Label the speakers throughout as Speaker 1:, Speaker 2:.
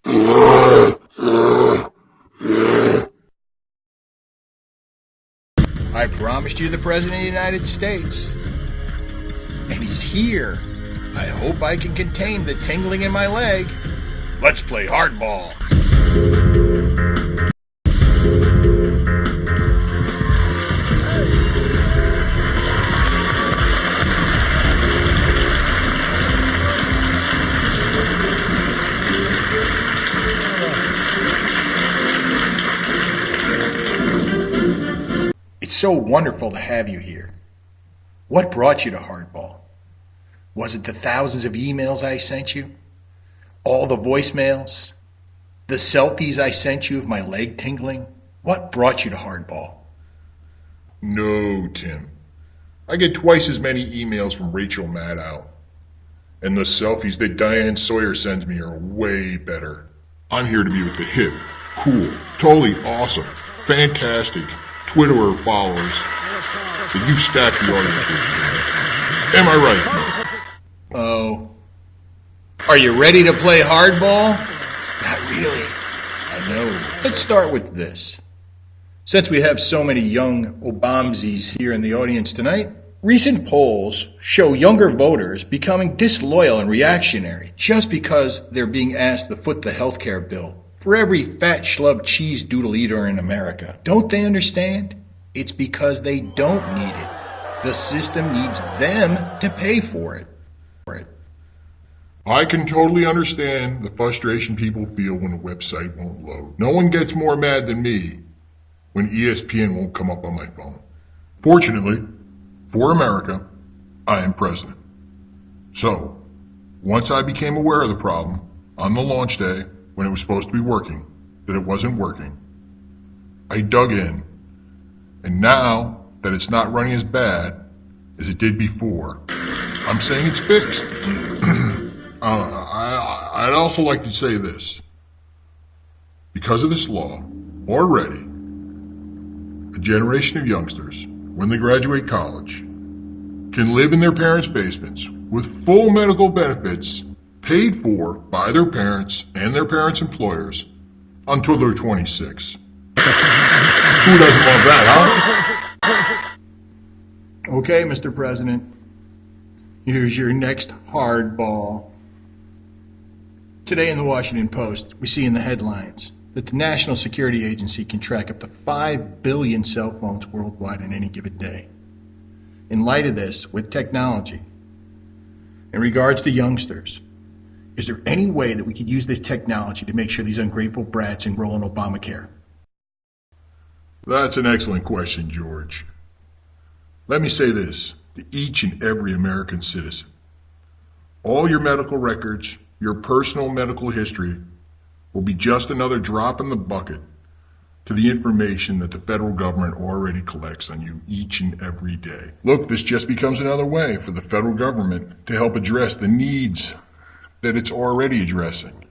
Speaker 1: I promised you the President of the United States. And he's here. I hope I can contain the tingling in my leg. Let's play hardball. It's so wonderful to have you here. What brought you to Hardball? Was it the thousands of emails I sent you? All the voicemails? The selfies I sent you of my leg tingling? What brought you to Hardball?
Speaker 2: No, Tim. I get twice as many emails from Rachel Maddow. And the selfies that Diane Sawyer sends me are way better. I'm here to be with the hip, cool, totally awesome, fantastic Twitterer followers that you've stacked the audience with. Am I right?
Speaker 1: Oh. Are you ready to play hardball? Not really. I know. Let's start with this. Since we have so many young Obamsies here in the audience tonight, recent polls show younger voters becoming disloyal and reactionary just because they're being asked to foot the healthcare bill for every fat schlub cheese doodle eater in America. Don't they understand? It's because they don't need it. The system needs them to pay for it.
Speaker 2: I can totally understand the frustration people feel when a website won't load. No one gets more mad than me when ESPN won't come up on my phone. Fortunately, for America, I am president. So, once I became aware of the problem on the launch day when it was supposed to be working, that it wasn't working, I dug in, and now that it's not running as bad as it did before, I'm saying it's fixed. I'd also like to say this. Because of this law, already, a generation of youngsters, when they graduate college, can live in their parents' basements with full medical benefits paid for by their parents and their parents' employers until they're 26. Who doesn't want that, huh?
Speaker 1: Okay, Mr. President. Here's your next hardball. Today in the Washington Post, we see in the headlines that the National Security Agency can track up to 5 billion cell phones worldwide on any given day. In light of this, with technology, in regards to youngsters, is there any way that we could use this technology to make sure these ungrateful brats enroll in Obamacare?
Speaker 2: That's an excellent question, George. Let me say this to each and every American citizen. All your medical records, your personal medical history, will be just another drop in the bucket to the information that the federal government already collects on you each and every day. Look, this just becomes another way for the federal government to help address the needs that it's already addressing.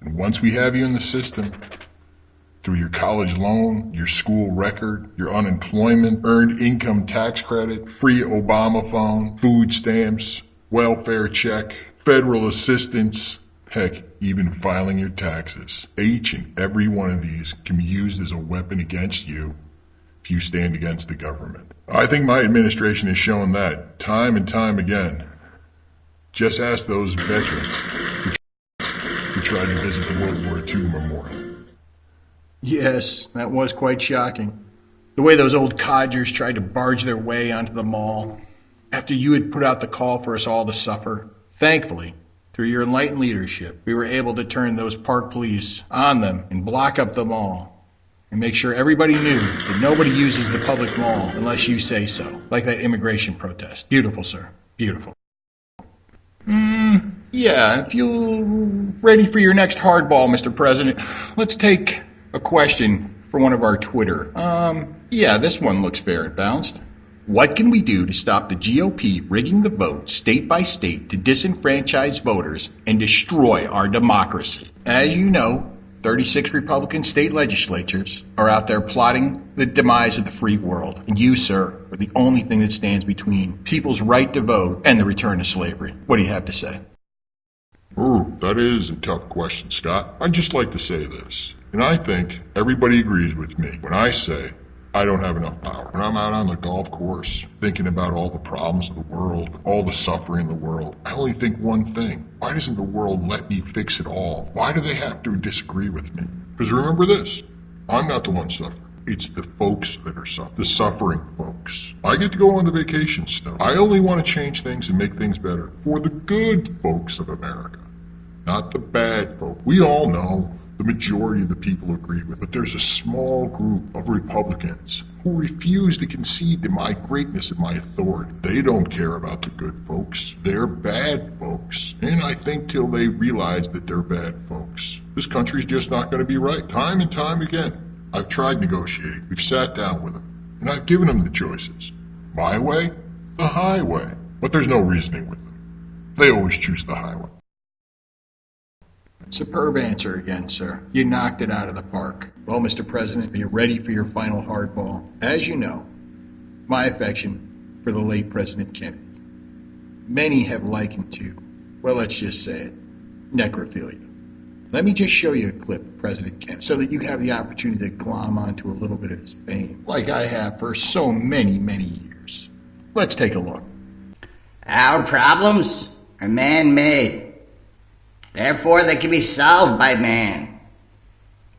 Speaker 2: And once we have you in the system, through your college loan, your school record, your unemployment, earned income tax credit, free Obama phone, food stamps, welfare check, federal assistance, heck, even filing your taxes. Each and every one of these can be used as a weapon against you if you stand against the government. I think my administration has shown that time and time again. Just ask those veterans who tried to visit the World War II memorial.
Speaker 1: Yes, that was quite shocking. The way those old codgers tried to barge their way onto the mall after you had put out the call for us all to suffer. Thankfully, through your enlightened leadership, we were able to turn those park police on them and block up the mall and make sure everybody knew that nobody uses the public mall unless you say so, like that immigration protest. Beautiful, sir. Beautiful. Yeah, if you're ready for your next hardball, Mr. President, let's take a question for one of our Twitter. Yeah, this one looks fair and balanced. What can we do to stop the GOP rigging the vote state by state to disenfranchise voters and destroy our democracy? As you know, 36 Republican state legislatures are out there plotting the demise of the free world. And you, sir, are the only thing that stands between people's right to vote and the return to slavery. What do you have to say?
Speaker 2: Ooh, that is a tough question, Scott. I'd just like to say this, and I think everybody agrees with me when I say I don't have enough power. When I'm out on the golf course thinking about all the problems of the world, all the suffering in the world, I only think one thing. Why doesn't the world let me fix it all? Why do they have to disagree with me? Because remember this, I'm not the one suffering. It's the folks that are suffering, the suffering folks. I get to go on the vacation stuff. I only want to change things and make things better for the good folks of America, not the bad folk. We all know the majority of the people agree with, but there's a small group of Republicans who refuse to concede to my greatness and my authority. They don't care about the good folks. They're bad folks. And I think till they realize that they're bad folks, this country's just not going to be right. Time and time again, I've tried negotiating. We've sat down with them, and I've given them the choices. My way, the highway. But there's no reasoning with them. They always choose the highway.
Speaker 1: Superb answer again, sir. You knocked it out of the park. Well, Mr. President, are you ready for your final hardball? As you know, my affection for the late President Kennedy. Many have likened to, well, let's just say it, necrophilia. Let me just show you a clip of President Kennedy so that you have the opportunity to glom onto a little bit of his fame, like I have for so many, many years. Let's take a look.
Speaker 3: Our problems are man-made. Therefore, they can be solved by man.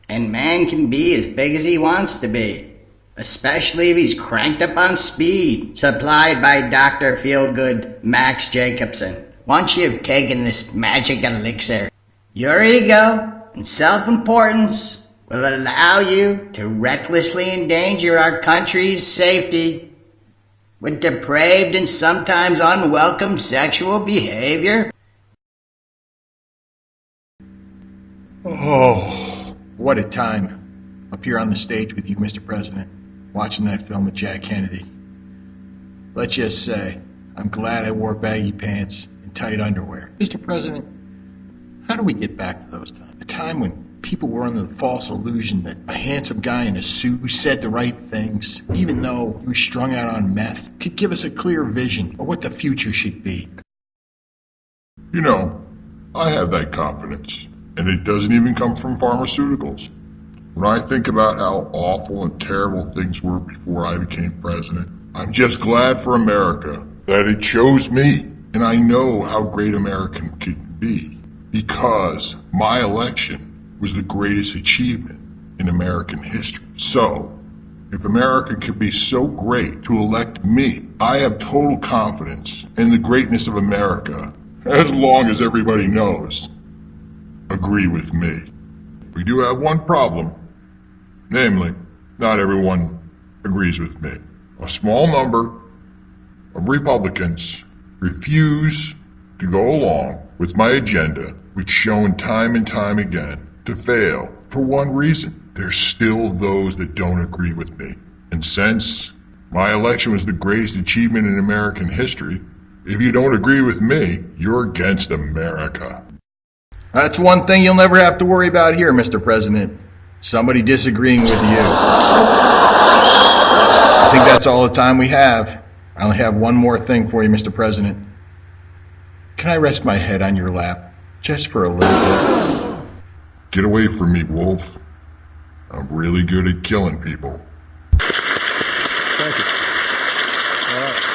Speaker 3: And man can be as big as he wants to be, especially if he's cranked up on speed, supplied by Dr. Feelgood Max Jacobson. Once you've taken this magic elixir, your ego and self-importance will allow you to recklessly endanger our country's safety with depraved and sometimes unwelcome sexual behavior.
Speaker 1: Oh, what a time up here on the stage with you, Mr. President, watching that film with Jack Kennedy. Let's just say, I'm glad I wore baggy pants and tight underwear. Mr. President, how do we get back to those times? A time when people were under the false illusion that a handsome guy in a suit who said the right things, even though he was strung out on meth, could give us a clear vision of what the future should be.
Speaker 2: You know, I have that confidence. And it doesn't even come from pharmaceuticals. When I think about how awful and terrible things were before I became president, I'm just glad for America that it chose me. And I know how great America can be because my election was the greatest achievement in American history. So, if America could be so great to elect me, I have total confidence in the greatness of America, as long as everybody knows. Agree with me. We do have one problem, namely, not everyone agrees with me. A small number of Republicans refuse to go along with my agenda, which shown time and time again to fail for one reason. There's still those that don't agree with me. And since my election was the greatest achievement in American history, if you don't agree with me, you're against America.
Speaker 1: That's one thing you'll never have to worry about here, Mr. President. Somebody disagreeing with you. I think that's all the time we have. I only have one more thing for you, Mr. President. Can I rest my head on your lap, just for a little bit?
Speaker 2: Get away from me, Wolf. I'm really good at killing people.
Speaker 4: Thank you. All right.